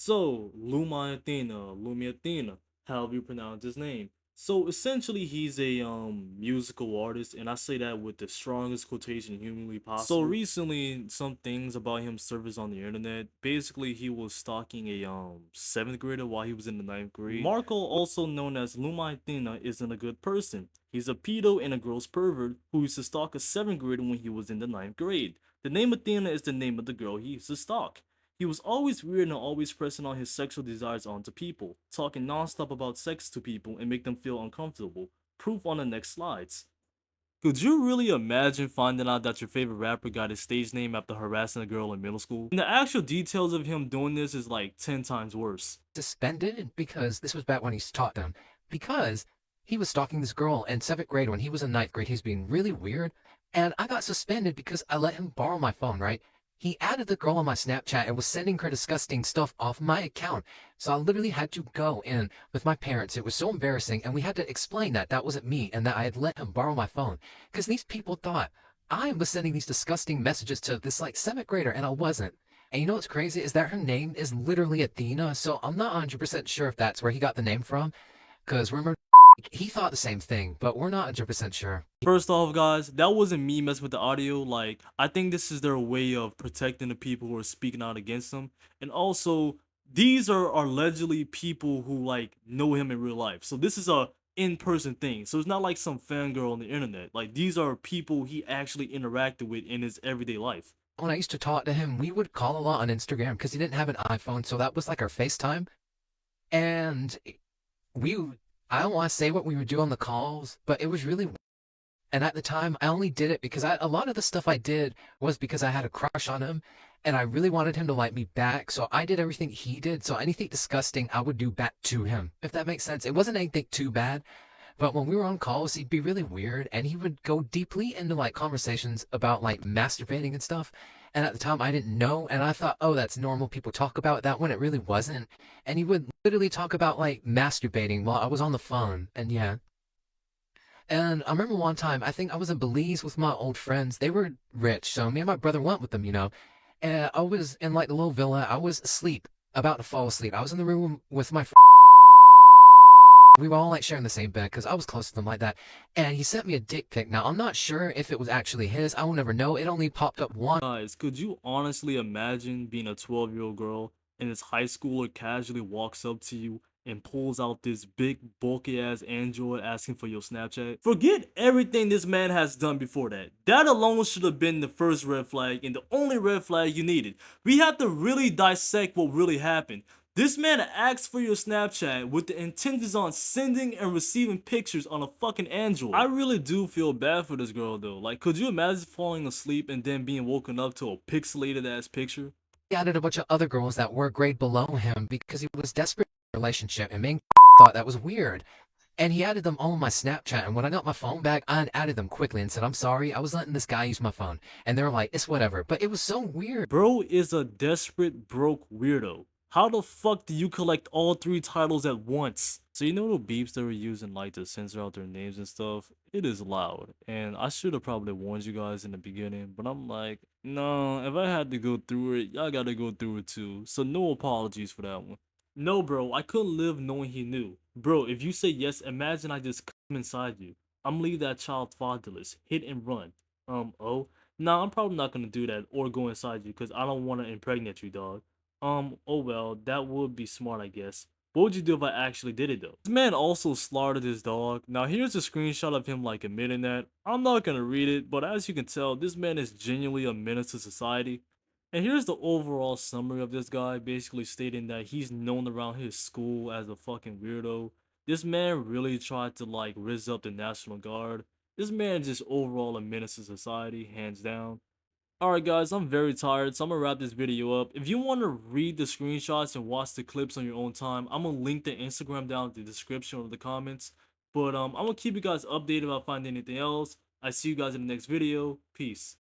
So, Lumi Athena, however you pronounce his name. So essentially he's a musical artist, and I say that with the strongest quotation humanly possible. So recently some things about him surfaced on the internet. Basically he was stalking a 7th grader while he was in the 9th grade. Marco, also known as Lumi Athena, isn't a good person. He's a pedo and a gross pervert who used to stalk a 7th grader when he was in the 9th grade. The name Athena is the name of the girl he used to stalk. He was always weird and always pressing all his sexual desires onto people, talking non-stop about sex to people and make them feel uncomfortable. Proof on the next slides. Could you really imagine finding out that your favorite rapper got his stage name after harassing a girl in middle school? And the actual details of him doing this is like 10 times worse. Suspended because this was back when he taught them. Because he was stalking this girl in 7th grade when he was in 9th grade. He was being really weird. And I got suspended because I let him borrow my phone, right? He added the girl on my Snapchat and was sending her disgusting stuff off my account. So I literally had to go in with my parents. It was so embarrassing. And we had to explain that that wasn't me and that I had let him borrow my phone. Because these people thought I was sending these disgusting messages to this like 7th grader and I wasn't. And you know what's crazy is that her name is literally Athena, so I'm not 100% sure if that's where he got the name from. Because remember, he thought the same thing, but we're not 100% sure. First off, guys, that wasn't me messing with the audio. Like, I think this is their way of protecting the people who are speaking out against them. And also, these are allegedly people who like know him in real life. So this is a in-person thing. So it's not like some fangirl on the internet. Like, these are people he actually interacted with in his everyday life. When I used to talk to him, we would call a lot on Instagram because he didn't have an iPhone, so that was like our FaceTime. And we, I don't want to say what we would do on the calls, but it was really. And at the time, I only did it because a lot of the stuff I did was because I had a crush on him and I really wanted him to like me back. So I did everything he did. So anything disgusting, I would do back to him, if that makes sense. It wasn't anything too bad. But when we were on calls, he'd be really weird and he would go deeply into like conversations about like masturbating and stuff. And at the time, I didn't know. And I thought, oh, that's normal. People talk about that when it really wasn't. And he would literally talk about like masturbating while I was on the phone. And yeah. And I remember one time, I think I was in Belize with my old friends. They were rich, so me and my brother went with them, you know. And I was in like the little villa. I was asleep, about to fall asleep. I was in the room with my friend. We were all like sharing the same bed because I was close to them like that. And he sent me a dick pic. Now, I'm not sure if it was actually his. I will never know. It only popped up once. Guys, could you honestly imagine being a 12-year-old girl and this high schooler casually walks up to you and pulls out this big bulky ass Android asking for your Snapchat? Forget everything this man has done before that. That alone should have been the first red flag and the only red flag you needed. We have to really dissect what really happened. This man asked for your Snapchat with the intentions on sending and receiving pictures on a fucking Android. I really do feel bad for this girl though. Like, could you imagine falling asleep and then being woken up to a pixelated ass picture? He added a bunch of other girls that were a grade below him because he was desperate in a relationship and main thought that was weird. And he added them all on my Snapchat, and when I got my phone back, I added them quickly and said, I'm sorry, I was letting this guy use my phone. And they were like, it's whatever. But it was so weird. Bro is a desperate broke weirdo. How the fuck do you collect all 3 titles at once? So you know the beeps they were using like to censor out their names and stuff? It is loud. And I should have probably warned you guys in the beginning, but I'm like, no, if I had to go through it, y'all gotta go through it too. So no apologies for that one. No, bro, I couldn't live knowing he knew. Bro, if you say yes, imagine I just come inside you. I'm leave that child fatherless. Hit and run. Oh? Nah, I'm probably not gonna do that or go inside you because I don't want to impregnate you, dog. Oh well, that would be smart, I guess. What would you do if I actually did it though? This man also slaughtered his dog. Now here's a screenshot of him like admitting that. I'm not gonna read it, but as you can tell, this man is genuinely a menace to society. And here's the overall summary of this guy, basically stating that he's known around his school as a fucking weirdo. This man really tried to like rizz up the National Guard. This man is just overall a menace to society, hands down. Alright guys, I'm very tired, so I'm gonna wrap this video up. If you want to read the screenshots and watch the clips on your own time, I'm gonna link the Instagram down in the description or the comments. But I'm gonna keep you guys updated if I find anything else. I see you guys in the next video. Peace.